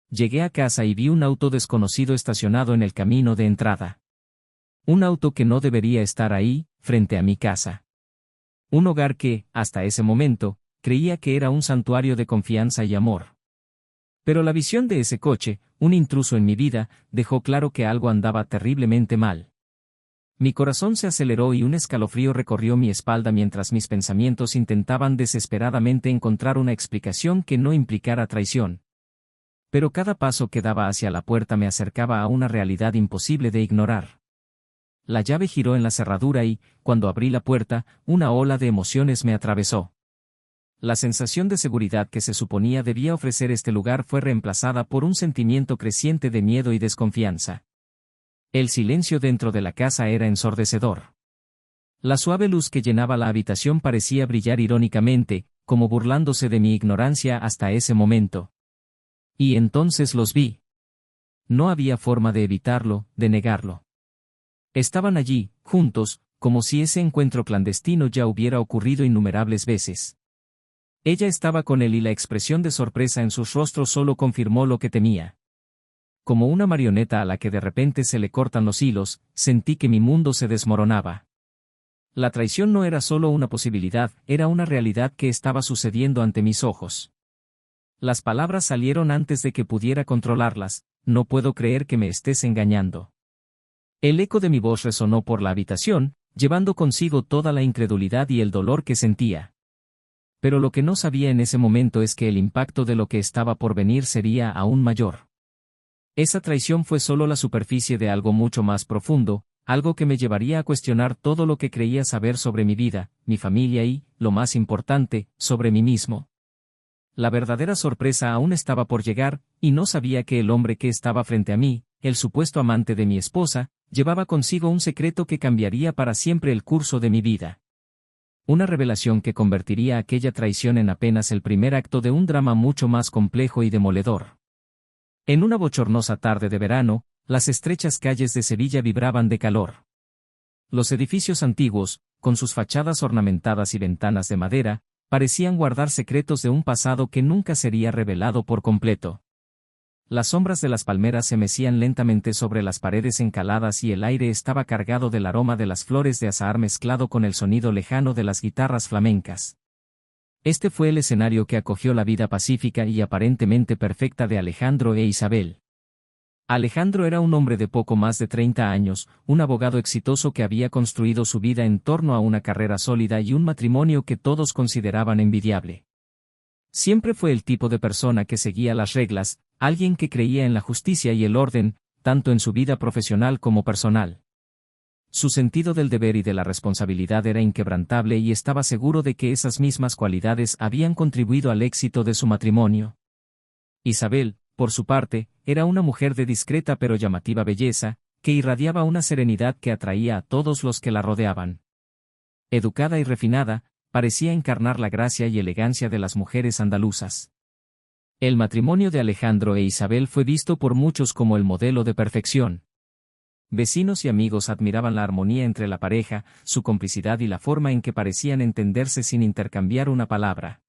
llegué a casa y vi un auto desconocido estacionado en el camino de entrada. Un auto que no debería estar ahí, frente a mi casa. Un hogar que, hasta ese momento, creía que era un santuario de confianza y amor. Pero la visión de ese coche, un intruso en mi vida, dejó claro que algo andaba terriblemente mal. Mi corazón se aceleró y un escalofrío recorrió mi espalda mientras mis pensamientos intentaban desesperadamente encontrar una explicación que no implicara traición. Pero cada paso que daba hacia la puerta me acercaba a una realidad imposible de ignorar. La llave giró en la cerradura y, cuando abrí la puerta, una ola de emociones me atravesó. La sensación de seguridad que se suponía debía ofrecer este lugar fue reemplazada por un sentimiento creciente de miedo y desconfianza. El silencio dentro de la casa era ensordecedor. La suave luz que llenaba la habitación parecía brillar irónicamente, como burlándose de mi ignorancia hasta ese momento. Y entonces los vi. No había forma de evitarlo, de negarlo. Estaban allí, juntos, como si ese encuentro clandestino ya hubiera ocurrido innumerables veces. Ella estaba con él y la expresión de sorpresa en sus rostros solo confirmó lo que temía. Como una marioneta a la que de repente se le cortan los hilos, sentí que mi mundo se desmoronaba. La traición no era solo una posibilidad, era una realidad que estaba sucediendo ante mis ojos. Las palabras salieron antes de que pudiera controlarlas: no puedo creer que me estés engañando. El eco de mi voz resonó por la habitación, llevando consigo toda la incredulidad y el dolor que sentía. Pero lo que no sabía en ese momento es que el impacto de lo que estaba por venir sería aún mayor. Esa traición fue solo la superficie de algo mucho más profundo, algo que me llevaría a cuestionar todo lo que creía saber sobre mi vida, mi familia y, lo más importante, sobre mí mismo. La verdadera sorpresa aún estaba por llegar, y no sabía que el hombre que estaba frente a mí, el supuesto amante de mi esposa, llevaba consigo un secreto que cambiaría para siempre el curso de mi vida. Una revelación que convertiría aquella traición en apenas el primer acto de un drama mucho más complejo y demoledor. En una bochornosa tarde de verano, las estrechas calles de Sevilla vibraban de calor. Los edificios antiguos, con sus fachadas ornamentadas y ventanas de madera, parecían guardar secretos de un pasado que nunca sería revelado por completo. Las sombras de las palmeras se mecían lentamente sobre las paredes encaladas y el aire estaba cargado del aroma de las flores de azahar mezclado con el sonido lejano de las guitarras flamencas. Este fue el escenario que acogió la vida pacífica y aparentemente perfecta de Alejandro e Isabel. Alejandro era un hombre de poco más de 30 años, un abogado exitoso que había construido su vida en torno a una carrera sólida y un matrimonio que todos consideraban envidiable. Siempre fue el tipo de persona que seguía las reglas, alguien que creía en la justicia y el orden, tanto en su vida profesional como personal. Su sentido del deber y de la responsabilidad era inquebrantable y estaba seguro de que esas mismas cualidades habían contribuido al éxito de su matrimonio. Isabel, por su parte, era una mujer de discreta pero llamativa belleza, que irradiaba una serenidad que atraía a todos los que la rodeaban. Educada y refinada, parecía encarnar la gracia y elegancia de las mujeres andaluzas. El matrimonio de Alejandro e Isabel fue visto por muchos como el modelo de perfección. Vecinos y amigos admiraban la armonía entre la pareja, su complicidad y la forma en que parecían entenderse sin intercambiar una palabra.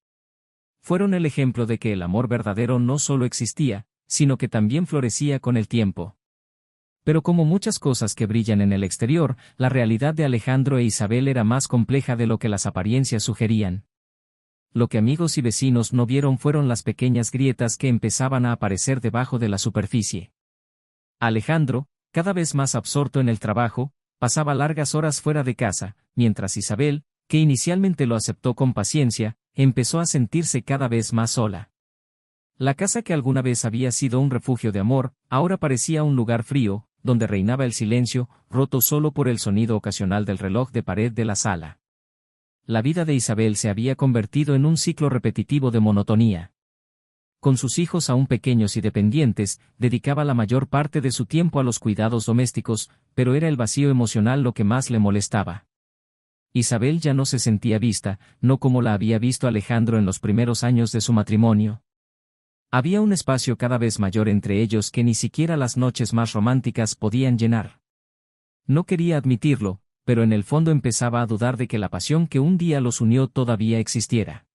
Fueron el ejemplo de que el amor verdadero no solo existía, sino que también florecía con el tiempo. Pero como muchas cosas que brillan en el exterior, la realidad de Alejandro e Isabel era más compleja de lo que las apariencias sugerían. Lo que amigos y vecinos no vieron fueron las pequeñas grietas que empezaban a aparecer debajo de la superficie. Alejandro, cada vez más absorto en el trabajo, pasaba largas horas fuera de casa, mientras Isabel, que inicialmente lo aceptó con paciencia, empezó a sentirse cada vez más sola. La casa que alguna vez había sido un refugio de amor, ahora parecía un lugar frío, donde reinaba el silencio, roto solo por el sonido ocasional del reloj de pared de la sala. La vida de Isabel se había convertido en un ciclo repetitivo de monotonía. Con sus hijos aún pequeños y dependientes, dedicaba la mayor parte de su tiempo a los cuidados domésticos, pero era el vacío emocional lo que más le molestaba. Isabel ya no se sentía vista, no como la había visto Alejandro en los primeros años de su matrimonio. Había un espacio cada vez mayor entre ellos que ni siquiera las noches más románticas podían llenar. No quería admitirlo, pero en el fondo empezaba a dudar de que la pasión que un día los unió todavía existiera.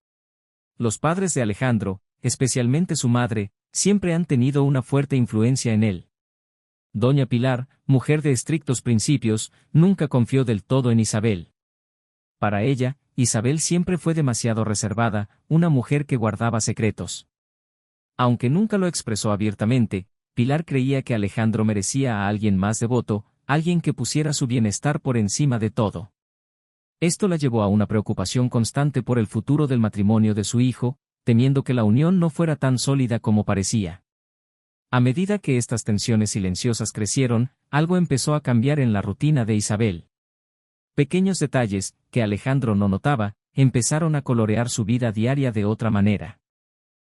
Los padres de Alejandro, especialmente su madre, siempre han tenido una fuerte influencia en él. Doña Pilar, mujer de estrictos principios, nunca confió del todo en Isabel. Para ella, Isabel siempre fue demasiado reservada, una mujer que guardaba secretos. Aunque nunca lo expresó abiertamente, Pilar creía que Alejandro merecía a alguien más devoto, alguien que pusiera su bienestar por encima de todo. Esto la llevó a una preocupación constante por el futuro del matrimonio de su hijo, temiendo que la unión no fuera tan sólida como parecía. A medida que estas tensiones silenciosas crecieron, algo empezó a cambiar en la rutina de Isabel. Pequeños detalles, que Alejandro no notaba, empezaron a colorear su vida diaria de otra manera.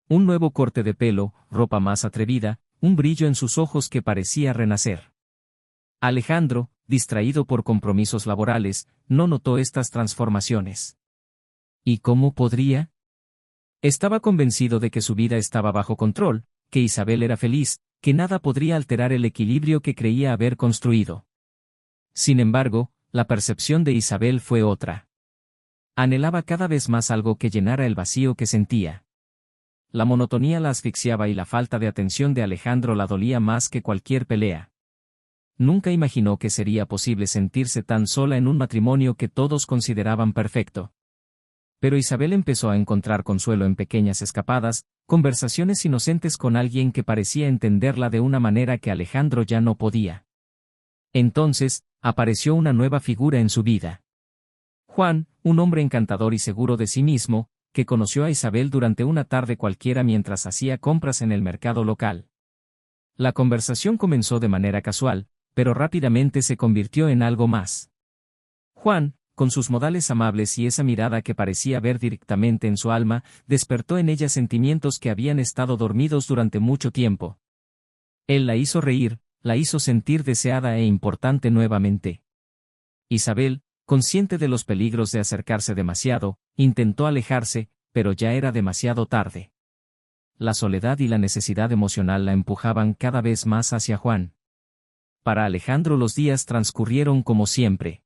Un nuevo corte de pelo, ropa más atrevida, un brillo en sus ojos que parecía renacer. Alejandro, distraído por compromisos laborales, no notó estas transformaciones. ¿Y cómo podría? Estaba convencido de que su vida estaba bajo control, que Isabel era feliz, que nada podría alterar el equilibrio que creía haber construido. Sin embargo, la percepción de Isabel fue otra. Anhelaba cada vez más algo que llenara el vacío que sentía. La monotonía la asfixiaba y la falta de atención de Alejandro la dolía más que cualquier pelea. Nunca imaginó que sería posible sentirse tan sola en un matrimonio que todos consideraban perfecto. Pero Isabel empezó a encontrar consuelo en pequeñas escapadas, conversaciones inocentes con alguien que parecía entenderla de una manera que Alejandro ya no podía. Entonces, apareció una nueva figura en su vida. Juan, un hombre encantador y seguro de sí mismo, que conoció a Isabel durante una tarde cualquiera mientras hacía compras en el mercado local. La conversación comenzó de manera casual, pero rápidamente se convirtió en algo más. Juan, con sus modales amables y esa mirada que parecía ver directamente en su alma, despertó en ella sentimientos que habían estado dormidos durante mucho tiempo. Él la hizo reír, la hizo sentir deseada e importante nuevamente. Isabel, consciente de los peligros de acercarse demasiado, intentó alejarse, pero ya era demasiado tarde. La soledad y la necesidad emocional la empujaban cada vez más hacia Juan. Para Alejandro los días transcurrieron como siempre.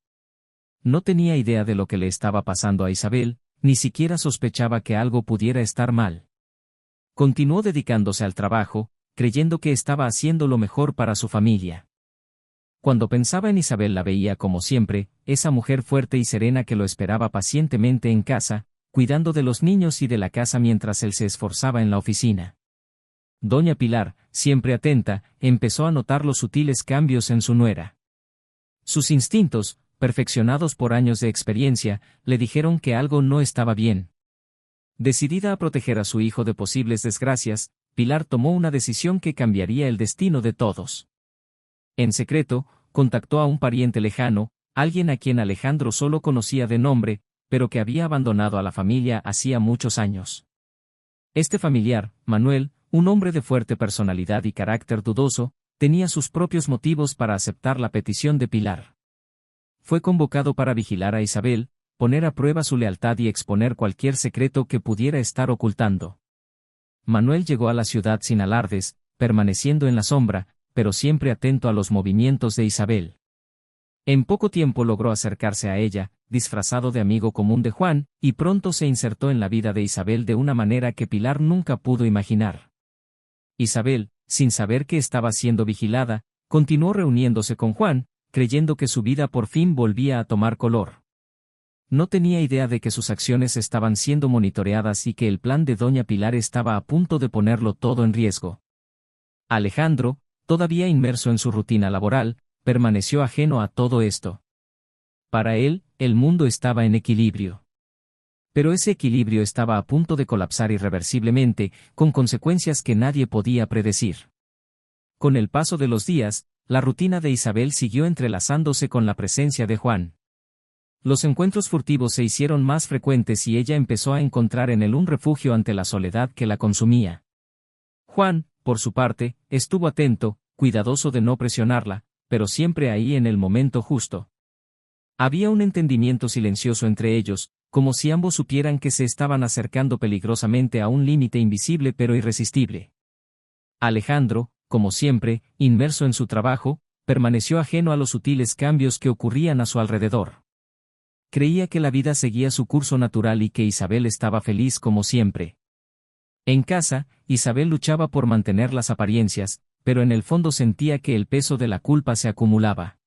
No tenía idea de lo que le estaba pasando a Isabel, ni siquiera sospechaba que algo pudiera estar mal. Continuó dedicándose al trabajo, creyendo que estaba haciendo lo mejor para su familia. Cuando pensaba en Isabel la veía como siempre, esa mujer fuerte y serena que lo esperaba pacientemente en casa, cuidando de los niños y de la casa mientras él se esforzaba en la oficina. Doña Pilar, siempre atenta, empezó a notar los sutiles cambios en su nuera. Sus instintos, perfeccionados por años de experiencia, le dijeron que algo no estaba bien. Decidida a proteger a su hijo de posibles desgracias, Pilar tomó una decisión que cambiaría el destino de todos. En secreto, contactó a un pariente lejano, alguien a quien Alejandro solo conocía de nombre, pero que había abandonado a la familia hacía muchos años. Este familiar, Manuel, un hombre de fuerte personalidad y carácter dudoso, tenía sus propios motivos para aceptar la petición de Pilar. Fue convocado para vigilar a Isabel, poner a prueba su lealtad y exponer cualquier secreto que pudiera estar ocultando. Manuel llegó a la ciudad sin alardes, permaneciendo en la sombra, pero siempre atento a los movimientos de Isabel. En poco tiempo logró acercarse a ella, disfrazado de amigo común de Juan, y pronto se insertó en la vida de Isabel de una manera que Pilar nunca pudo imaginar. Isabel, sin saber que estaba siendo vigilada, continuó reuniéndose con Juan, creyendo que su vida por fin volvía a tomar color. No tenía idea de que sus acciones estaban siendo monitoreadas y que el plan de Doña Pilar estaba a punto de ponerlo todo en riesgo. Alejandro, todavía inmerso en su rutina laboral, permaneció ajeno a todo esto. Para él, el mundo estaba en equilibrio. Pero ese equilibrio estaba a punto de colapsar irreversiblemente, con consecuencias que nadie podía predecir. Con el paso de los días, la rutina de Isabel siguió entrelazándose con la presencia de Juan. Los encuentros furtivos se hicieron más frecuentes y ella empezó a encontrar en él un refugio ante la soledad que la consumía. Juan, por su parte, estuvo atento, cuidadoso de no presionarla, pero siempre ahí en el momento justo. Había un entendimiento silencioso entre ellos, como si ambos supieran que se estaban acercando peligrosamente a un límite invisible pero irresistible. Alejandro, como siempre, inmerso en su trabajo, permaneció ajeno a los sutiles cambios que ocurrían a su alrededor. Creía que la vida seguía su curso natural y que Isabel estaba feliz como siempre. En casa, Isabel luchaba por mantener las apariencias, pero en el fondo sentía que el peso de la culpa se acumulaba.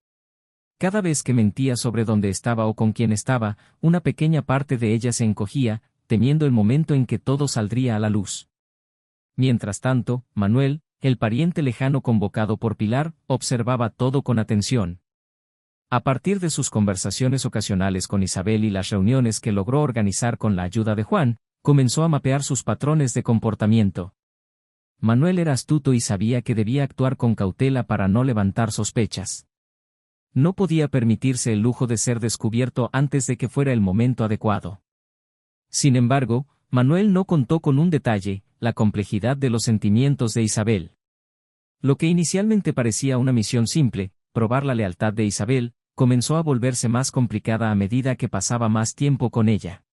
Cada vez que mentía sobre dónde estaba o con quién estaba, una pequeña parte de ella se encogía, temiendo el momento en que todo saldría a la luz. Mientras tanto, Manuel, el pariente lejano convocado por Pilar, observaba todo con atención. A partir de sus conversaciones ocasionales con Isabel y las reuniones que logró organizar con la ayuda de Juan, comenzó a mapear sus patrones de comportamiento. Manuel era astuto y sabía que debía actuar con cautela para no levantar sospechas. No podía permitirse el lujo de ser descubierto antes de que fuera el momento adecuado. Sin embargo, Manuel no contó con un detalle: la complejidad de los sentimientos de Isabel. Lo que inicialmente parecía una misión simple, probar la lealtad de Isabel, comenzó a volverse más complicada a medida que pasaba más tiempo con ella.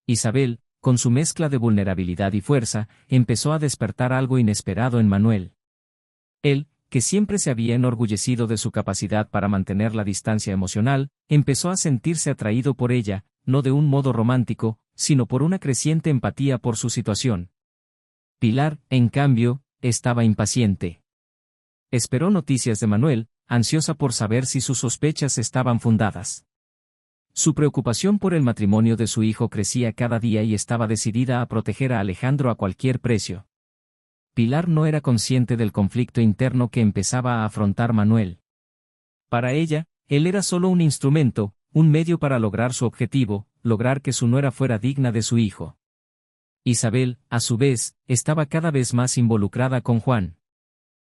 Isabel, con su mezcla de vulnerabilidad y fuerza, empezó a despertar algo inesperado en Manuel. Él, que siempre se había enorgullecido de su capacidad para mantener la distancia emocional, empezó a sentirse atraído por ella, no de un modo romántico, sino por una creciente empatía por su situación. Pilar, en cambio, estaba impaciente. Esperó noticias de Manuel, ansiosa por saber si sus sospechas estaban fundadas. Su preocupación por el matrimonio de su hijo crecía cada día y estaba decidida a proteger a Alejandro a cualquier precio. Pilar no era consciente del conflicto interno que empezaba a afrontar Manuel. Para ella, él era solo un instrumento, un medio para lograr su objetivo, lograr que su nuera fuera digna de su hijo. Isabel, a su vez, estaba cada vez más involucrada con Juan.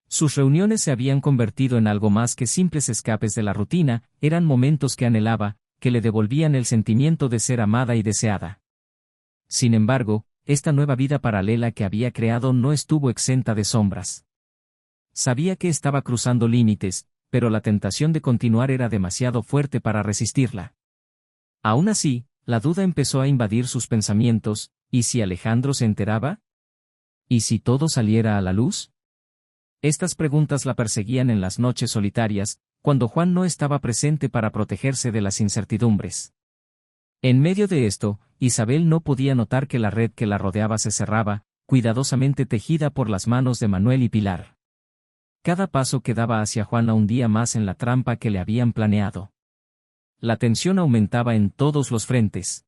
Sus reuniones se habían convertido en algo más que simples escapes de la rutina, eran momentos que anhelaba, que le devolvían el sentimiento de ser amada y deseada. Sin embargo, esta nueva vida paralela que había creado no estuvo exenta de sombras. Sabía que estaba cruzando límites, pero la tentación de continuar era demasiado fuerte para resistirla. Aún así, la duda empezó a invadir sus pensamientos: ¿y si Alejandro se enteraba? ¿Y si todo saliera a la luz? Estas preguntas la perseguían en las noches solitarias, cuando Juan no estaba presente para protegerse de las incertidumbres. En medio de esto, Isabel no podía notar que la red que la rodeaba se cerraba, cuidadosamente tejida por las manos de Manuel y Pilar. Cada paso que daba hacia Juan la hundía más en la trampa que le habían planeado. La tensión aumentaba en todos los frentes.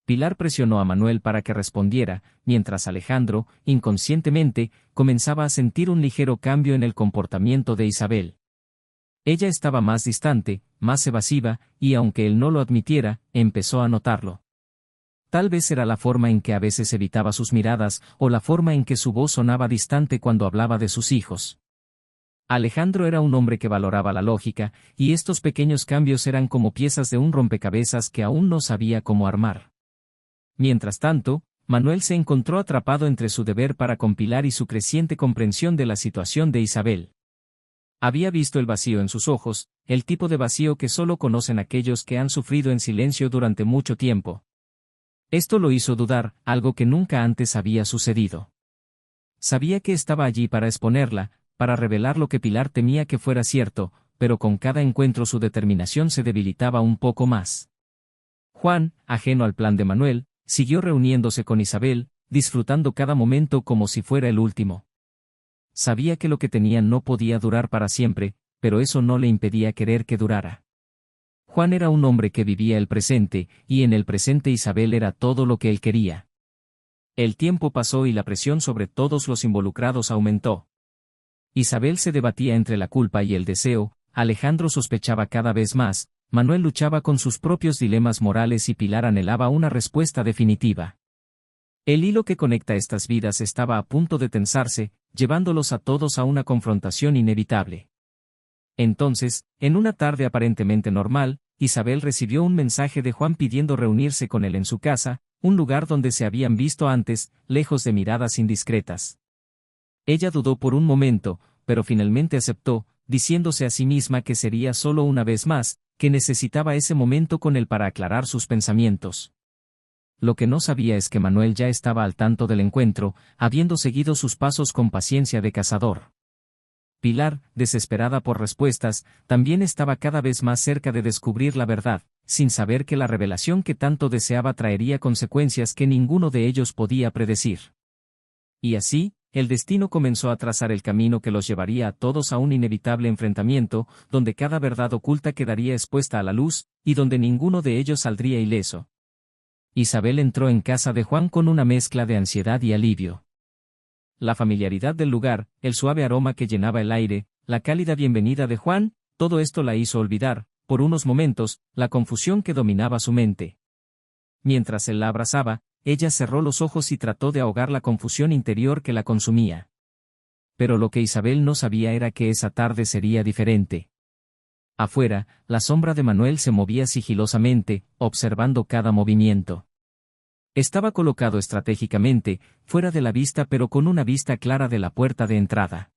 Pilar presionó a Manuel para que respondiera, mientras Alejandro, inconscientemente, comenzaba a sentir un ligero cambio en el comportamiento de Isabel. Ella estaba más distante, más evasiva, y aunque él no lo admitiera, empezó a notarlo. Tal vez era la forma en que a veces evitaba sus miradas, o la forma en que su voz sonaba distante cuando hablaba de sus hijos. Alejandro era un hombre que valoraba la lógica, y estos pequeños cambios eran como piezas de un rompecabezas que aún no sabía cómo armar. Mientras tanto, Manuel se encontró atrapado entre su deber para con Pilar y su creciente comprensión de la situación de Isabel. Había visto el vacío en sus ojos, el tipo de vacío que solo conocen aquellos que han sufrido en silencio durante mucho tiempo. Esto lo hizo dudar, algo que nunca antes había sucedido. Sabía que estaba allí para exponerla, para revelar lo que Pilar temía que fuera cierto, pero con cada encuentro su determinación se debilitaba un poco más. Juan, ajeno al plan de Manuel, siguió reuniéndose con Isabel, disfrutando cada momento como si fuera el último. Sabía que lo que tenían no podía durar para siempre, pero eso no le impedía querer que durara. Juan era un hombre que vivía el presente, y en el presente Isabel era todo lo que él quería. El tiempo pasó y la presión sobre todos los involucrados aumentó. Isabel se debatía entre la culpa y el deseo, Alejandro sospechaba cada vez más, Manuel luchaba con sus propios dilemas morales y Pilar anhelaba una respuesta definitiva. El hilo que conecta estas vidas estaba a punto de tensarse, llevándolos a todos a una confrontación inevitable. Entonces, en una tarde aparentemente normal, Isabel recibió un mensaje de Juan pidiendo reunirse con él en su casa, un lugar donde se habían visto antes, lejos de miradas indiscretas. Ella dudó por un momento, pero finalmente aceptó, diciéndose a sí misma que sería solo una vez más, que necesitaba ese momento con él para aclarar sus pensamientos. Lo que no sabía es que Manuel ya estaba al tanto del encuentro, habiendo seguido sus pasos con paciencia de cazador. Pilar, desesperada por respuestas, también estaba cada vez más cerca de descubrir la verdad, sin saber que la revelación que tanto deseaba traería consecuencias que ninguno de ellos podía predecir. Y así, el destino comenzó a trazar el camino que los llevaría a todos a un inevitable enfrentamiento, donde cada verdad oculta quedaría expuesta a la luz, y donde ninguno de ellos saldría ileso. Isabel entró en casa de Juan con una mezcla de ansiedad y alivio. La familiaridad del lugar, el suave aroma que llenaba el aire, la cálida bienvenida de Juan, todo esto la hizo olvidar, por unos momentos, la confusión que dominaba su mente. Mientras él la abrazaba, ella cerró los ojos y trató de ahogar la confusión interior que la consumía. Pero lo que Isabel no sabía era que esa tarde sería diferente. Afuera, la sombra de Manuel se movía sigilosamente, observando cada movimiento. Estaba colocado estratégicamente, fuera de la vista pero con una vista clara de la puerta de entrada.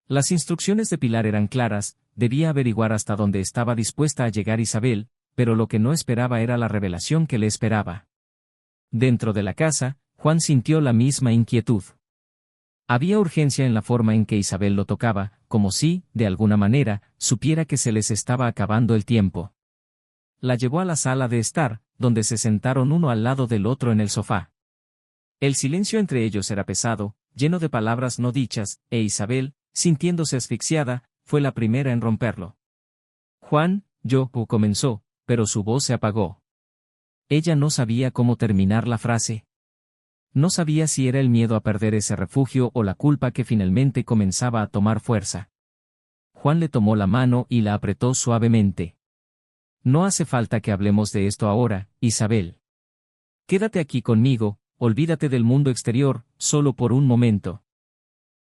Las instrucciones de Pilar eran claras, debía averiguar hasta dónde estaba dispuesta a llegar Isabel, pero lo que no esperaba era la revelación que le esperaba. Dentro de la casa, Juan sintió la misma inquietud. Había urgencia en la forma en que Isabel lo tocaba, como si, de alguna manera, supiera que se les estaba acabando el tiempo. La llevó a la sala de estar, donde se sentaron uno al lado del otro en el sofá. El silencio entre ellos era pesado, lleno de palabras no dichas, e Isabel, sintiéndose asfixiada, fue la primera en romperlo. Juan, comenzó, pero su voz se apagó. Ella no sabía cómo terminar la frase. No sabía si era el miedo a perder ese refugio o la culpa que finalmente comenzaba a tomar fuerza. Juan le tomó la mano y la apretó suavemente. No hace falta que hablemos de esto ahora, Isabel. Quédate aquí conmigo, olvídate del mundo exterior, solo por un momento.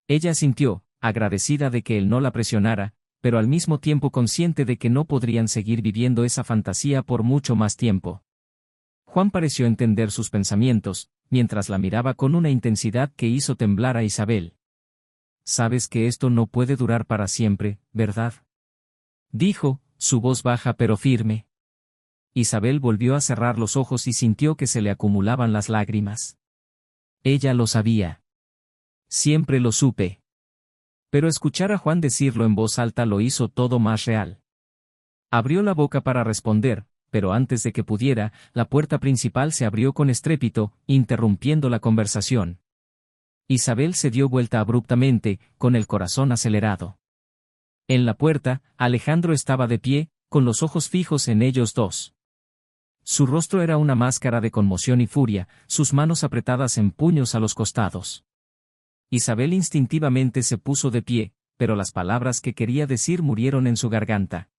Ella asintió, agradecida de que él no la presionara, pero al mismo tiempo consciente de que no podrían seguir viviendo esa fantasía por mucho más tiempo. Juan pareció entender sus pensamientos, mientras la miraba con una intensidad que hizo temblar a Isabel. Sabes que esto no puede durar para siempre, ¿verdad? Dijo, su voz baja pero firme. Isabel volvió a cerrar los ojos y sintió que se le acumulaban las lágrimas. Ella lo sabía. Siempre lo supe. Pero escuchar a Juan decirlo en voz alta lo hizo todo más real. Abrió la boca para responder, pero antes de que pudiera, la puerta principal se abrió con estrépito, interrumpiendo la conversación. Isabel se dio vuelta abruptamente, con el corazón acelerado. En la puerta, Alejandro estaba de pie, con los ojos fijos en ellos dos. Su rostro era una máscara de conmoción y furia, sus manos apretadas en puños a los costados. Isabel instintivamente se puso de pie, pero las palabras que quería decir murieron en su garganta.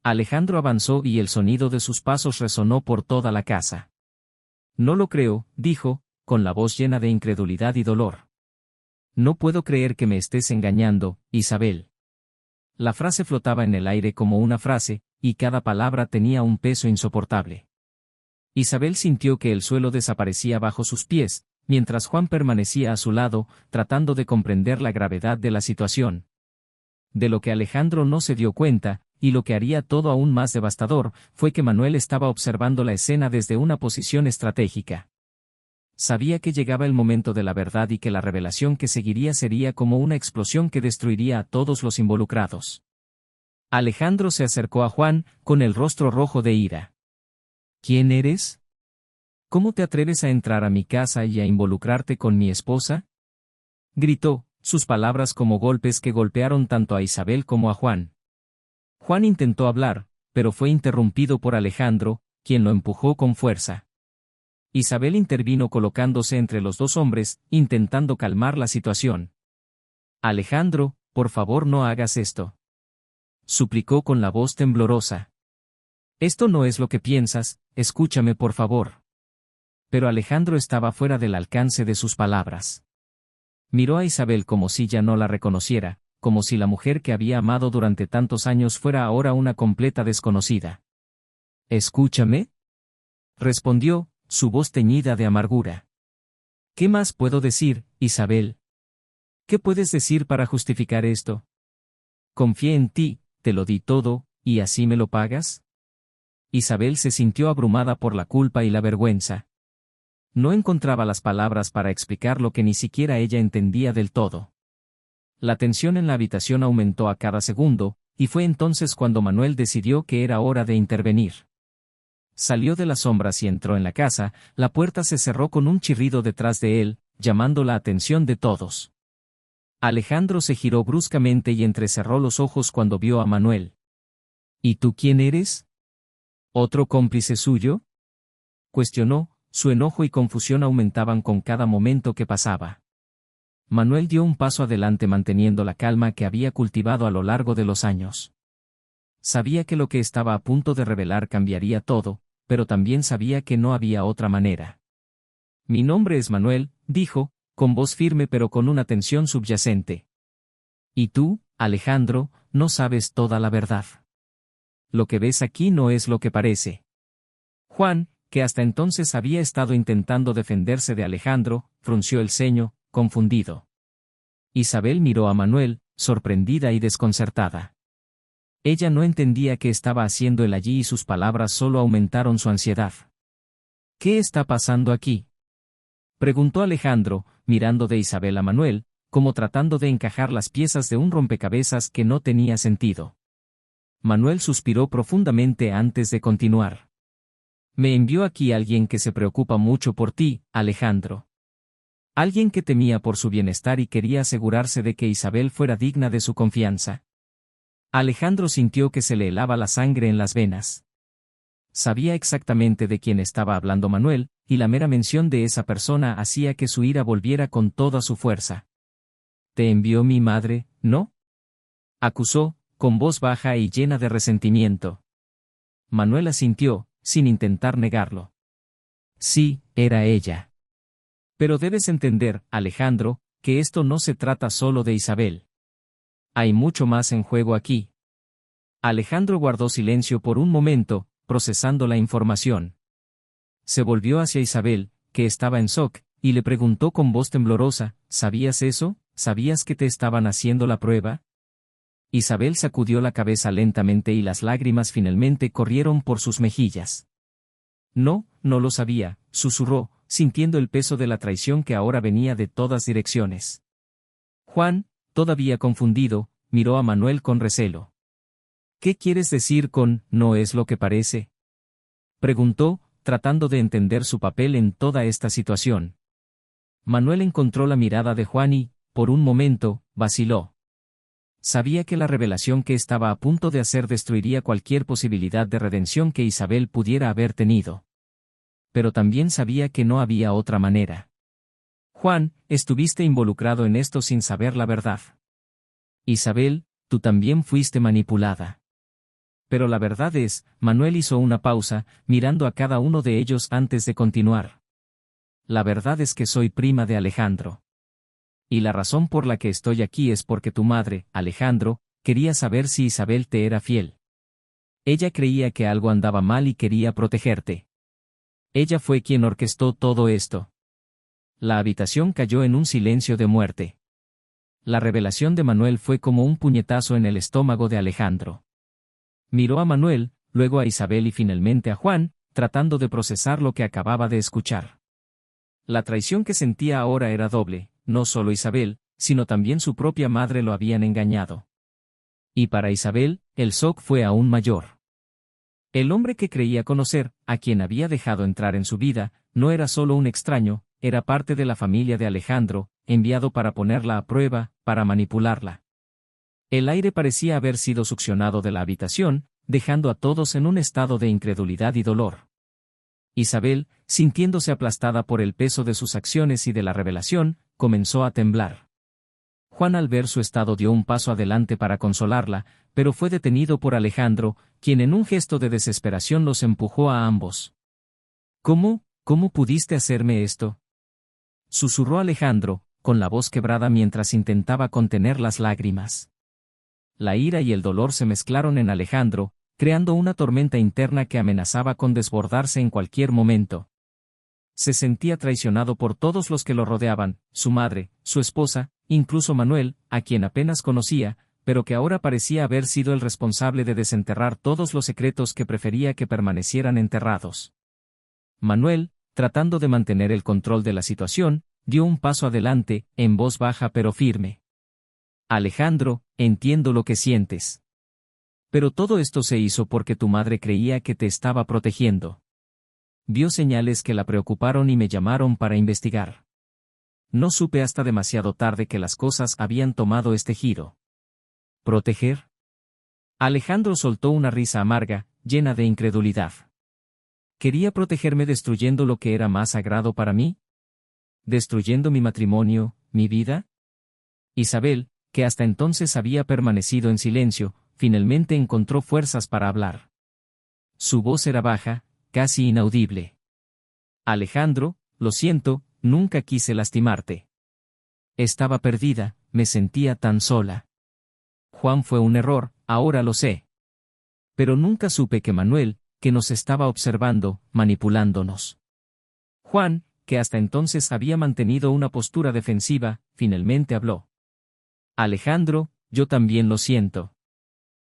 Alejandro avanzó y el sonido de sus pasos resonó por toda la casa. No lo creo, dijo, con la voz llena de incredulidad y dolor. No puedo creer que me estés engañando, Isabel. La frase flotaba en el aire como una frase, y cada palabra tenía un peso insoportable. Isabel sintió que el suelo desaparecía bajo sus pies, mientras Juan permanecía a su lado, tratando de comprender la gravedad de la situación. De lo que Alejandro no se dio cuenta, y lo que haría todo aún más devastador, fue que Manuel estaba observando la escena desde una posición estratégica. Sabía que llegaba el momento de la verdad y que la revelación que seguiría sería como una explosión que destruiría a todos los involucrados. Alejandro se acercó a Juan, con el rostro rojo de ira. ¿Quién eres? ¿Cómo te atreves a entrar a mi casa y a involucrarte con mi esposa? Gritó, sus palabras como golpes que golpearon tanto a Isabel como a Juan. Juan intentó hablar, pero fue interrumpido por Alejandro, quien lo empujó con fuerza. Isabel intervino colocándose entre los dos hombres, intentando calmar la situación. Alejandro, por favor no hagas esto. Suplicó con la voz temblorosa. Esto no es lo que piensas, escúchame por favor. Pero Alejandro estaba fuera del alcance de sus palabras. Miró a Isabel como si ya no la reconociera, como si la mujer que había amado durante tantos años fuera ahora una completa desconocida. ¿Escúchame? Respondió, su voz teñida de amargura. ¿Qué más puedo decir, Isabel? ¿Qué puedes decir para justificar esto? Confié en ti, te lo di todo, ¿y así me lo pagas? Isabel se sintió abrumada por la culpa y la vergüenza. No encontraba las palabras para explicar lo que ni siquiera ella entendía del todo. La tensión en la habitación aumentó a cada segundo, y fue entonces cuando Manuel decidió que era hora de intervenir. Salió de las sombras y entró en la casa, la puerta se cerró con un chirrido detrás de él, llamando la atención de todos. Alejandro se giró bruscamente y entrecerró los ojos cuando vio a Manuel. ¿Y tú quién eres? ¿Otro cómplice suyo?, cuestionó. Su enojo y confusión aumentaban con cada momento que pasaba. Manuel dio un paso adelante manteniendo la calma que había cultivado a lo largo de los años. Sabía que lo que estaba a punto de revelar cambiaría todo, pero también sabía que no había otra manera. Mi nombre es Manuel, dijo, con voz firme pero con una tensión subyacente. Y tú, Alejandro, no sabes toda la verdad. Lo que ves aquí no es lo que parece. Juan, que hasta entonces había estado intentando defenderse de Alejandro, frunció el ceño, confundido. Isabel miró a Manuel, sorprendida y desconcertada. Ella no entendía qué estaba haciendo él allí y sus palabras solo aumentaron su ansiedad. ¿Qué está pasando aquí?, preguntó Alejandro, mirando de Isabel a Manuel, como tratando de encajar las piezas de un rompecabezas que no tenía sentido. Manuel suspiró profundamente antes de continuar. Me envió aquí alguien que se preocupa mucho por ti, Alejandro. Alguien que temía por su bienestar y quería asegurarse de que Isabel fuera digna de su confianza. Alejandro sintió que se le helaba la sangre en las venas. Sabía exactamente de quién estaba hablando Manuel, y la mera mención de esa persona hacía que su ira volviera con toda su fuerza. ¿Te envió mi madre, no?, acusó, con voz baja y llena de resentimiento. Manuel asintió, sin intentar negarlo. Sí, era ella. Pero debes entender, Alejandro, que esto no se trata solo de Isabel. Hay mucho más en juego aquí. Alejandro guardó silencio por un momento, procesando la información. Se volvió hacia Isabel, que estaba en shock, y le preguntó con voz temblorosa, ¿sabías eso? ¿Sabías que te estaban haciendo la prueba? Isabel sacudió la cabeza lentamente y las lágrimas finalmente corrieron por sus mejillas. No, no lo sabía, susurró, sintiendo el peso de la traición que ahora venía de todas direcciones. Juan, todavía confundido, miró a Manuel con recelo. ¿Qué quieres decir con «no es lo que parece?», preguntó, tratando de entender su papel en toda esta situación. Manuel encontró la mirada de Juan y, por un momento, vaciló. Sabía que la revelación que estaba a punto de hacer destruiría cualquier posibilidad de redención que Isabel pudiera haber tenido. Pero también sabía que no había otra manera. Juan, estuviste involucrado en esto sin saber la verdad. Isabel, tú también fuiste manipulada. Pero la verdad es, Manuel hizo una pausa, mirando a cada uno de ellos antes de continuar. La verdad es que soy prima de Alejandro. Y la razón por la que estoy aquí es porque tu madre, Alejandro, quería saber si Isabel te era fiel. Ella creía que algo andaba mal y quería protegerte. Ella fue quien orquestó todo esto. La habitación cayó en un silencio de muerte. La revelación de Manuel fue como un puñetazo en el estómago de Alejandro. Miró a Manuel, luego a Isabel y finalmente a Juan, tratando de procesar lo que acababa de escuchar. La traición que sentía ahora era doble. No solo Isabel, sino también su propia madre lo habían engañado. Y para Isabel, el shock fue aún mayor. El hombre que creía conocer, a quien había dejado entrar en su vida, no era solo un extraño, era parte de la familia de Alejandro, enviado para ponerla a prueba, para manipularla. El aire parecía haber sido succionado de la habitación, dejando a todos en un estado de incredulidad y dolor. Isabel, sintiéndose aplastada por el peso de sus acciones y de la revelación, comenzó a temblar. Juan al ver su estado dio un paso adelante para consolarla, pero fue detenido por Alejandro, quien en un gesto de desesperación los empujó a ambos. ¿Cómo pudiste hacerme esto?, susurró Alejandro, con la voz quebrada mientras intentaba contener las lágrimas. La ira y el dolor se mezclaron en Alejandro, creando una tormenta interna que amenazaba con desbordarse en cualquier momento. Se sentía traicionado por todos los que lo rodeaban, su madre, su esposa, incluso Manuel, a quien apenas conocía, pero que ahora parecía haber sido el responsable de desenterrar todos los secretos que prefería que permanecieran enterrados. Manuel, tratando de mantener el control de la situación, dio un paso adelante, en voz baja pero firme. Alejandro, entiendo lo que sientes. Pero todo esto se hizo porque tu madre creía que te estaba protegiendo. Vio señales que la preocuparon y me llamaron para investigar. No supe hasta demasiado tarde que las cosas habían tomado este giro. ¿Proteger? Alejandro soltó una risa amarga, llena de incredulidad. ¿Quería protegerme destruyendo lo que era más sagrado para mí? ¿Destruyendo mi matrimonio, mi vida? Isabel, que hasta entonces había permanecido en silencio, finalmente encontró fuerzas para hablar. Su voz era baja, casi inaudible. Alejandro, lo siento, nunca quise lastimarte. Estaba perdida, me sentía tan sola. Juan fue un error, ahora lo sé. Pero nunca supe que Manuel, que nos estaba observando, manipulándonos. Juan, que hasta entonces había mantenido una postura defensiva, finalmente habló. Alejandro, yo también lo siento.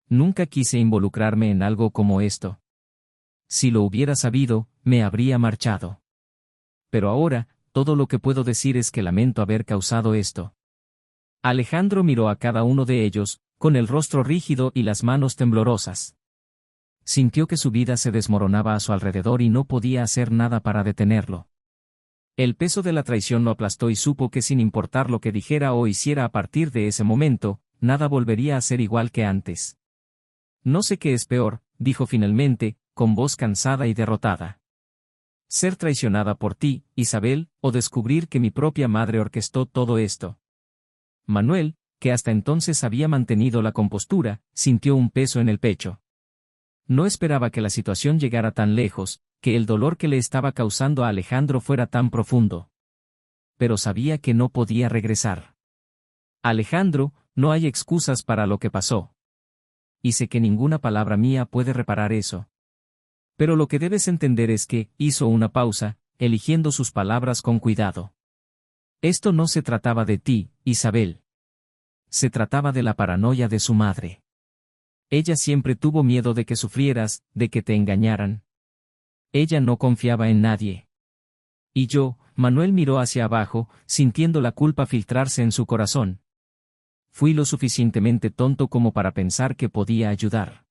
Nunca quise involucrarme en algo como esto. Si lo hubiera sabido, me habría marchado. Pero ahora, todo lo que puedo decir es que lamento haber causado esto. Alejandro miró a cada uno de ellos, con el rostro rígido y las manos temblorosas. Sintió que su vida se desmoronaba a su alrededor y no podía hacer nada para detenerlo. El peso de la traición lo aplastó y supo que sin importar lo que dijera o hiciera a partir de ese momento, nada volvería a ser igual que antes. No sé qué es peor, dijo finalmente, con voz cansada y derrotada. Ser traicionada por ti, Isabel, o descubrir que mi propia madre orquestó todo esto. Manuel, que hasta entonces había mantenido la compostura, sintió un peso en el pecho. No esperaba que la situación llegara tan lejos, que el dolor que le estaba causando a Alejandro fuera tan profundo. Pero sabía que no podía regresar. Alejandro, no hay excusas para lo que pasó. Y sé que ninguna palabra mía puede reparar eso. Pero lo que debes entender es que, hizo una pausa, eligiendo sus palabras con cuidado. Esto no se trataba de ti, Isabel. Se trataba de la paranoia de su madre. Ella siempre tuvo miedo de que sufrieras, de que te engañaran. Ella no confiaba en nadie. Y yo, Manuel miró hacia abajo, sintiendo la culpa filtrarse en su corazón. Fui lo suficientemente tonto como para pensar que podía ayudar.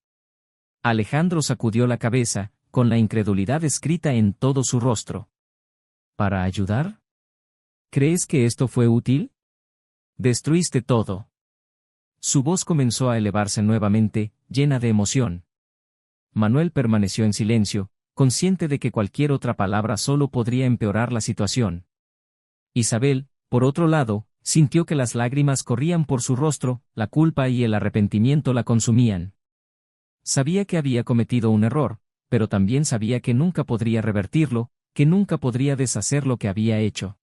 Alejandro sacudió la cabeza, con la incredulidad escrita en todo su rostro. ¿Para ayudar? ¿Crees que esto fue útil? Destruiste todo. Su voz comenzó a elevarse nuevamente, llena de emoción. Manuel permaneció en silencio, consciente de que cualquier otra palabra solo podría empeorar la situación. Isabel, por otro lado, sintió que las lágrimas corrían por su rostro, la culpa y el arrepentimiento la consumían. Sabía que había cometido un error, pero también sabía que nunca podría revertirlo, que nunca podría deshacer lo que había hecho.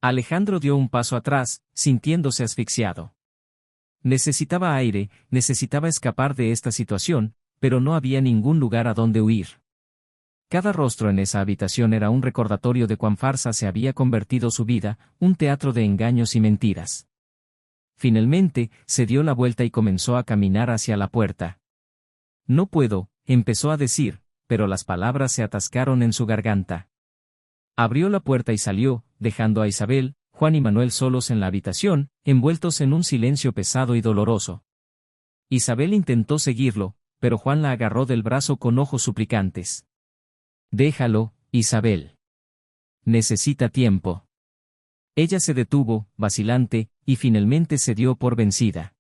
Alejandro dio un paso atrás, sintiéndose asfixiado. Necesitaba aire, necesitaba escapar de esta situación, pero no había ningún lugar a donde huir. Cada rostro en esa habitación era un recordatorio de cuán farsa se había convertido su vida, un teatro de engaños y mentiras. Finalmente, se dio la vuelta y comenzó a caminar hacia la puerta. No puedo, empezó a decir, pero las palabras se atascaron en su garganta. Abrió la puerta y salió, dejando a Isabel, Juan y Manuel solos en la habitación, envueltos en un silencio pesado y doloroso. Isabel intentó seguirlo, pero Juan la agarró del brazo con ojos suplicantes. Déjalo, Isabel. Necesita tiempo. Ella se detuvo, vacilante, y finalmente se dio por vencida.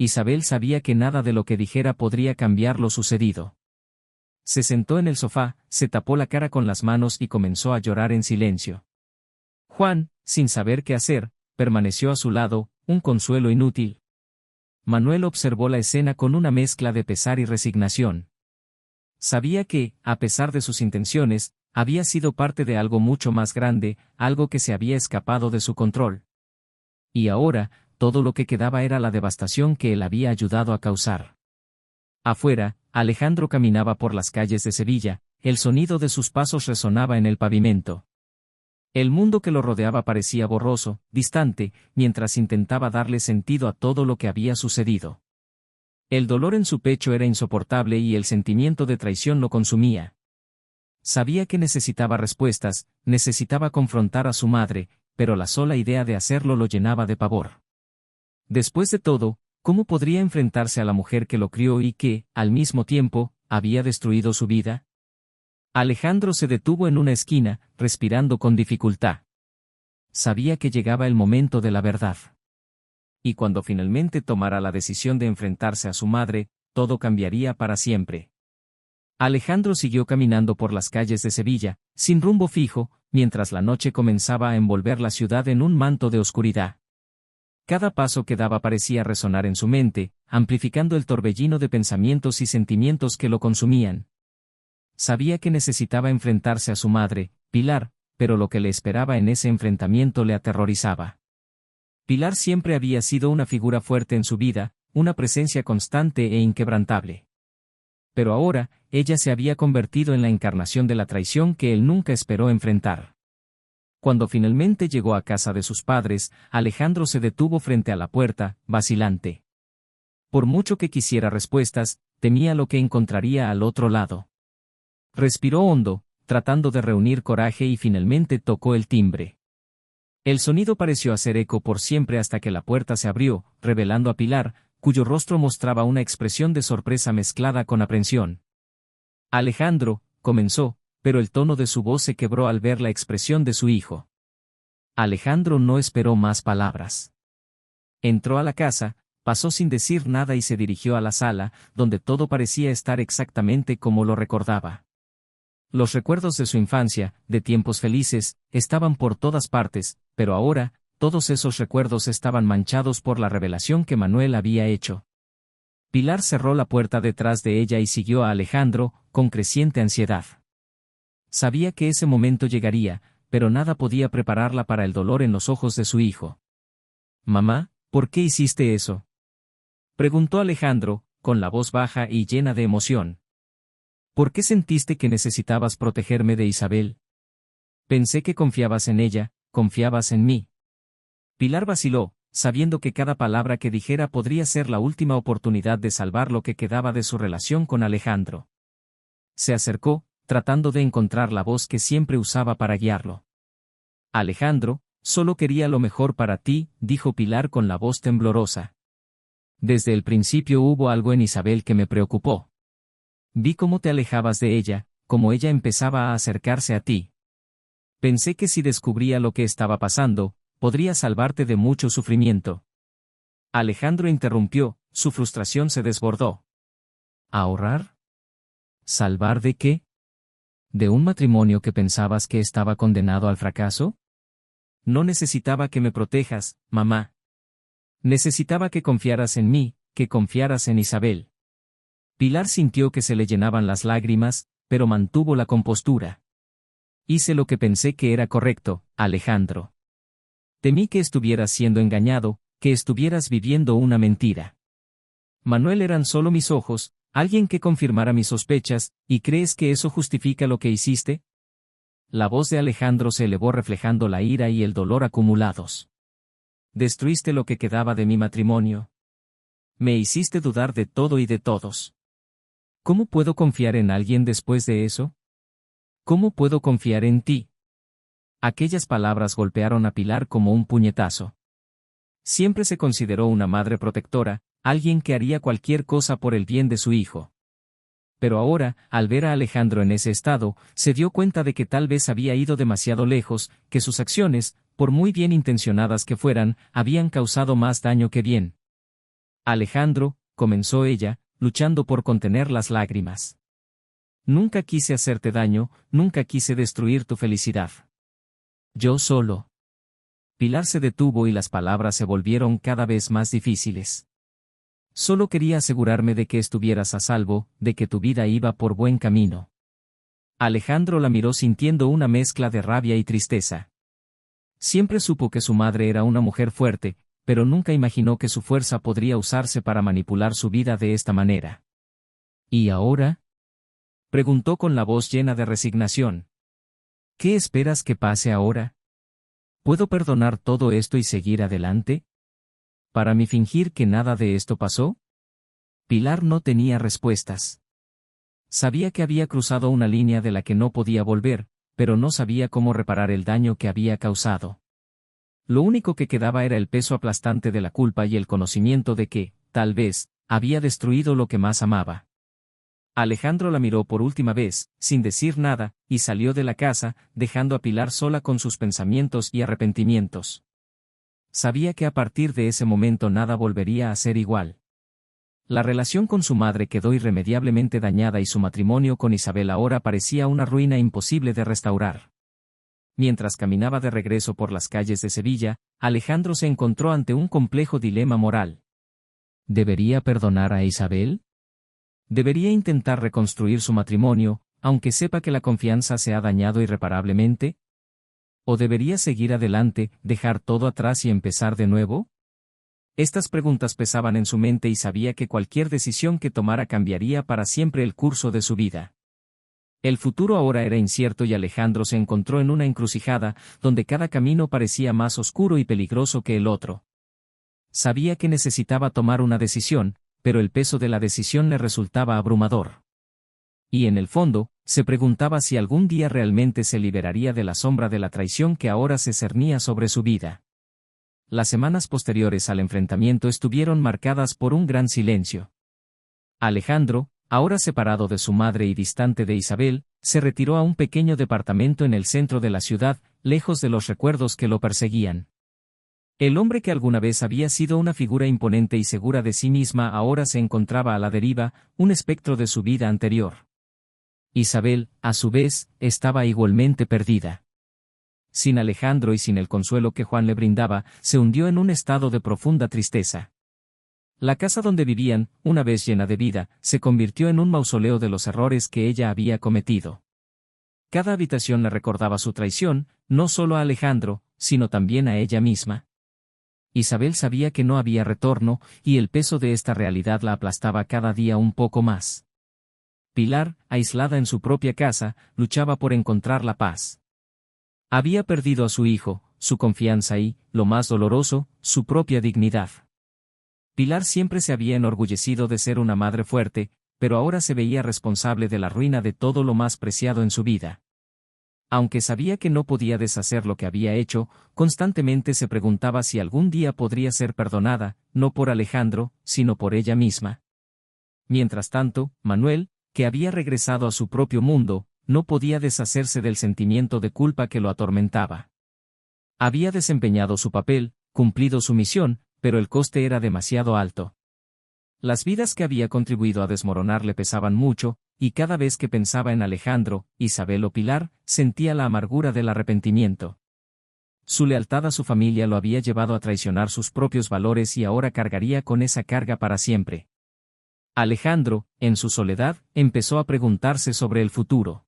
Isabel sabía que nada de lo que dijera podría cambiar lo sucedido. Se sentó en el sofá, se tapó la cara con las manos y comenzó a llorar en silencio. Juan, sin saber qué hacer, permaneció a su lado, un consuelo inútil. Manuel observó la escena con una mezcla de pesar y resignación. Sabía que, a pesar de sus intenciones, había sido parte de algo mucho más grande, algo que se había escapado de su control. Y ahora, todo lo que quedaba era la devastación que él había ayudado a causar. Afuera, Alejandro caminaba por las calles de Sevilla, el sonido de sus pasos resonaba en el pavimento. El mundo que lo rodeaba parecía borroso, distante, mientras intentaba darle sentido a todo lo que había sucedido. El dolor en su pecho era insoportable y el sentimiento de traición lo consumía. Sabía que necesitaba respuestas, necesitaba confrontar a su madre, pero la sola idea de hacerlo lo llenaba de pavor. Después de todo, ¿cómo podría enfrentarse a la mujer que lo crió y que, al mismo tiempo, había destruido su vida? Alejandro se detuvo en una esquina, respirando con dificultad. Sabía que llegaba el momento de la verdad. Y cuando finalmente tomara la decisión de enfrentarse a su madre, todo cambiaría para siempre. Alejandro siguió caminando por las calles de Sevilla, sin rumbo fijo, mientras la noche comenzaba a envolver la ciudad en un manto de oscuridad. Cada paso que daba parecía resonar en su mente, amplificando el torbellino de pensamientos y sentimientos que lo consumían. Sabía que necesitaba enfrentarse a su madre, Pilar, pero lo que le esperaba en ese enfrentamiento le aterrorizaba. Pilar siempre había sido una figura fuerte en su vida, una presencia constante e inquebrantable. Pero ahora, ella se había convertido en la encarnación de la traición que él nunca esperó enfrentar. Cuando finalmente llegó a casa de sus padres, Alejandro se detuvo frente a la puerta, vacilante. Por mucho que quisiera respuestas, temía lo que encontraría al otro lado. Respiró hondo, tratando de reunir coraje y finalmente tocó el timbre. El sonido pareció hacer eco por siempre hasta que la puerta se abrió, revelando a Pilar, cuyo rostro mostraba una expresión de sorpresa mezclada con aprensión. Alejandro, comenzó, pero el tono de su voz se quebró al ver la expresión de su hijo. Alejandro no esperó más palabras. Entró a la casa, pasó sin decir nada y se dirigió a la sala, donde todo parecía estar exactamente como lo recordaba. Los recuerdos de su infancia, de tiempos felices, estaban por todas partes, pero ahora, todos esos recuerdos estaban manchados por la revelación que Manuel había hecho. Pilar cerró la puerta detrás de ella y siguió a Alejandro, con creciente ansiedad. Sabía que ese momento llegaría, pero nada podía prepararla para el dolor en los ojos de su hijo. «Mamá, ¿por qué hiciste eso?», preguntó Alejandro, con la voz baja y llena de emoción. «¿Por qué sentiste que necesitabas protegerme de Isabel? Pensé que confiabas en ella, confiabas en mí». Pilar vaciló, sabiendo que cada palabra que dijera podría ser la última oportunidad de salvar lo que quedaba de su relación con Alejandro. Se acercó, tratando de encontrar la voz que siempre usaba para guiarlo. «Alejandro, solo quería lo mejor para ti», dijo Pilar con la voz temblorosa. «Desde el principio hubo algo en Isabel que me preocupó. Vi cómo te alejabas de ella, cómo ella empezaba a acercarse a ti. Pensé que si descubría lo que estaba pasando, podría salvarte de mucho sufrimiento». Alejandro interrumpió, su frustración se desbordó. ¿Ahorrar? ¿Salvar de qué? ¿De un matrimonio que pensabas que estaba condenado al fracaso? No necesitaba que me protejas, mamá. Necesitaba que confiaras en mí, que confiaras en Isabel. Pilar sintió que se le llenaban las lágrimas, pero mantuvo la compostura. Hice lo que pensé que era correcto, Alejandro. Temí que estuvieras siendo engañado, que estuvieras viviendo una mentira. Manuel eran solo mis ojos, alguien que confirmara mis sospechas, ¿y crees que eso justifica lo que hiciste? La voz de Alejandro se elevó reflejando la ira y el dolor acumulados. Destruiste lo que quedaba de mi matrimonio. Me hiciste dudar de todo y de todos. ¿Cómo puedo confiar en alguien después de eso? ¿Cómo puedo confiar en ti? Aquellas palabras golpearon a Pilar como un puñetazo. Siempre se consideró una madre protectora, alguien que haría cualquier cosa por el bien de su hijo. Pero ahora, al ver a Alejandro en ese estado, se dio cuenta de que tal vez había ido demasiado lejos, que sus acciones, por muy bien intencionadas que fueran, habían causado más daño que bien. «Alejandro», comenzó ella, luchando por contener las lágrimas. «Nunca quise hacerte daño, nunca quise destruir tu felicidad. Yo solo». Pilar se detuvo y las palabras se volvieron cada vez más difíciles. «Solo quería asegurarme de que estuvieras a salvo, de que tu vida iba por buen camino». Alejandro la miró sintiendo una mezcla de rabia y tristeza. Siempre supo que su madre era una mujer fuerte, pero nunca imaginó que su fuerza podría usarse para manipular su vida de esta manera. «¿Y ahora?», preguntó con la voz llena de resignación. «¿Qué esperas que pase ahora? ¿Puedo perdonar todo esto y seguir adelante? ¿Para mí fingir que nada de esto pasó?». Pilar no tenía respuestas. Sabía que había cruzado una línea de la que no podía volver, pero no sabía cómo reparar el daño que había causado. Lo único que quedaba era el peso aplastante de la culpa y el conocimiento de que, tal vez, había destruido lo que más amaba. Alejandro la miró por última vez, sin decir nada, y salió de la casa, dejando a Pilar sola con sus pensamientos y arrepentimientos. Sabía que a partir de ese momento nada volvería a ser igual. La relación con su madre quedó irremediablemente dañada y su matrimonio con Isabel ahora parecía una ruina imposible de restaurar. Mientras caminaba de regreso por las calles de Sevilla, Alejandro se encontró ante un complejo dilema moral. ¿Debería perdonar a Isabel? ¿Debería intentar reconstruir su matrimonio, aunque sepa que la confianza se ha dañado irreparablemente? ¿O debería seguir adelante, dejar todo atrás y empezar de nuevo? Estas preguntas pesaban en su mente y sabía que cualquier decisión que tomara cambiaría para siempre el curso de su vida. El futuro ahora era incierto y Alejandro se encontró en una encrucijada, donde cada camino parecía más oscuro y peligroso que el otro. Sabía que necesitaba tomar una decisión, pero el peso de la decisión le resultaba abrumador. Y en el fondo, se preguntaba si algún día realmente se liberaría de la sombra de la traición que ahora se cernía sobre su vida. Las semanas posteriores al enfrentamiento estuvieron marcadas por un gran silencio. Alejandro, ahora separado de su madre y distante de Isabel, se retiró a un pequeño departamento en el centro de la ciudad, lejos de los recuerdos que lo perseguían. El hombre que alguna vez había sido una figura imponente y segura de sí misma ahora se encontraba a la deriva, un espectro de su vida anterior. Isabel, a su vez, estaba igualmente perdida. Sin Alejandro y sin el consuelo que Juan le brindaba, se hundió en un estado de profunda tristeza. La casa donde vivían, una vez llena de vida, se convirtió en un mausoleo de los errores que ella había cometido. Cada habitación le recordaba su traición, no solo a Alejandro, sino también a ella misma. Isabel sabía que no había retorno, y el peso de esta realidad la aplastaba cada día un poco más. Pilar, aislada en su propia casa, luchaba por encontrar la paz. Había perdido a su hijo, su confianza y, lo más doloroso, su propia dignidad. Pilar siempre se había enorgullecido de ser una madre fuerte, pero ahora se veía responsable de la ruina de todo lo más preciado en su vida. Aunque sabía que no podía deshacer lo que había hecho, constantemente se preguntaba si algún día podría ser perdonada, no por Alejandro, sino por ella misma. Mientras tanto, Manuel, que había regresado a su propio mundo, no podía deshacerse del sentimiento de culpa que lo atormentaba. Había desempeñado su papel, cumplido su misión, pero el coste era demasiado alto. Las vidas que había contribuido a desmoronar le pesaban mucho, y cada vez que pensaba en Alejandro, Isabel o Pilar, sentía la amargura del arrepentimiento. Su lealtad a su familia lo había llevado a traicionar sus propios valores y ahora cargaría con esa carga para siempre. Alejandro, en su soledad, empezó a preguntarse sobre el futuro.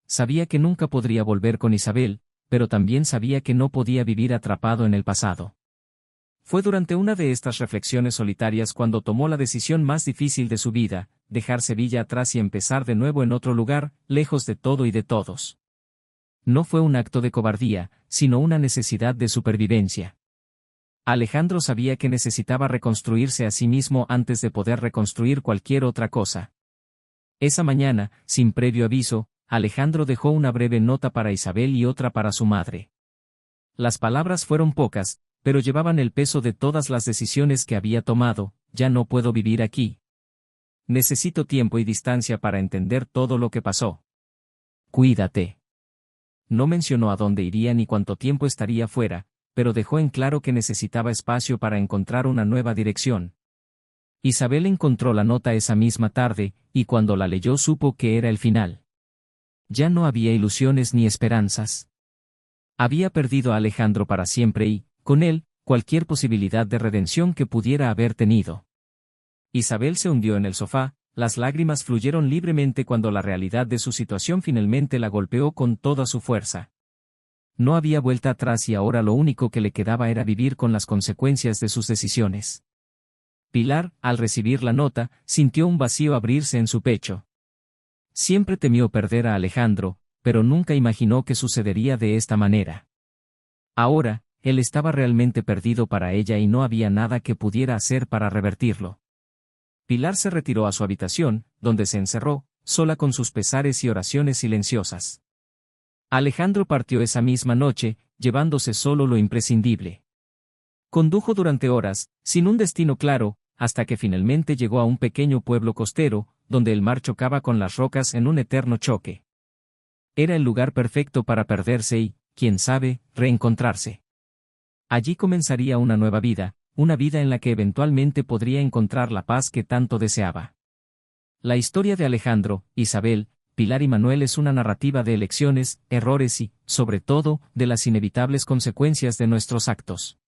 Sabía que nunca podría volver con Isabel, pero también sabía que no podía vivir atrapado en el pasado. Fue durante una de estas reflexiones solitarias cuando tomó la decisión más difícil de su vida, dejar Sevilla atrás y empezar de nuevo en otro lugar, lejos de todo y de todos. No fue un acto de cobardía, sino una necesidad de supervivencia. Alejandro sabía que necesitaba reconstruirse a sí mismo antes de poder reconstruir cualquier otra cosa. Esa mañana, sin previo aviso, Alejandro dejó una breve nota para Isabel y otra para su madre. Las palabras fueron pocas, pero llevaban el peso de todas las decisiones que había tomado. Ya no puedo vivir aquí. Necesito tiempo y distancia para entender todo lo que pasó. Cuídate. No mencionó a dónde iría ni cuánto tiempo estaría fuera, pero dejó en claro que necesitaba espacio para encontrar una nueva dirección. Isabel encontró la nota esa misma tarde, y cuando la leyó supo que era el final. Ya no había ilusiones ni esperanzas. Había perdido a Alejandro para siempre y, con él, cualquier posibilidad de redención que pudiera haber tenido. Isabel se hundió en el sofá, las lágrimas fluyeron libremente cuando la realidad de su situación finalmente la golpeó con toda su fuerza. No había vuelta atrás y ahora lo único que le quedaba era vivir con las consecuencias de sus decisiones. Pilar, al recibir la nota, sintió un vacío abrirse en su pecho. Siempre temió perder a Alejandro, pero nunca imaginó que sucedería de esta manera. Ahora, él estaba realmente perdido para ella y no había nada que pudiera hacer para revertirlo. Pilar se retiró a su habitación, donde se encerró, sola con sus pesares y oraciones silenciosas. Alejandro partió esa misma noche, llevándose solo lo imprescindible. Condujo durante horas, sin un destino claro, hasta que finalmente llegó a un pequeño pueblo costero, donde el mar chocaba con las rocas en un eterno choque. Era el lugar perfecto para perderse y, quién sabe, reencontrarse. Allí comenzaría una nueva vida, una vida en la que eventualmente podría encontrar la paz que tanto deseaba. La historia de Alejandro, Isabel, Pilar y Manuel es una narrativa de elecciones, errores y, sobre todo, de las inevitables consecuencias de nuestros actos.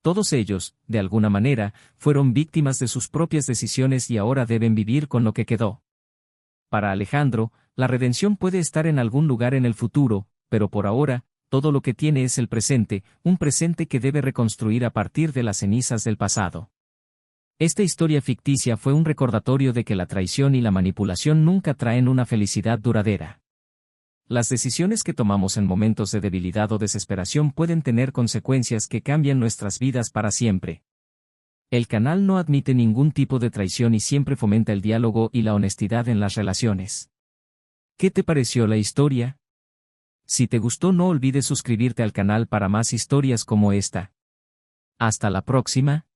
Todos ellos, de alguna manera, fueron víctimas de sus propias decisiones y ahora deben vivir con lo que quedó. Para Alejandro, la redención puede estar en algún lugar en el futuro, pero por ahora, todo lo que tiene es el presente, un presente que debe reconstruir a partir de las cenizas del pasado. Esta historia ficticia fue un recordatorio de que la traición y la manipulación nunca traen una felicidad duradera. Las decisiones que tomamos en momentos de debilidad o desesperación pueden tener consecuencias que cambian nuestras vidas para siempre. El canal no admite ningún tipo de traición y siempre fomenta el diálogo y la honestidad en las relaciones. ¿Qué te pareció la historia? Si te gustó, no olvides suscribirte al canal para más historias como esta. Hasta la próxima.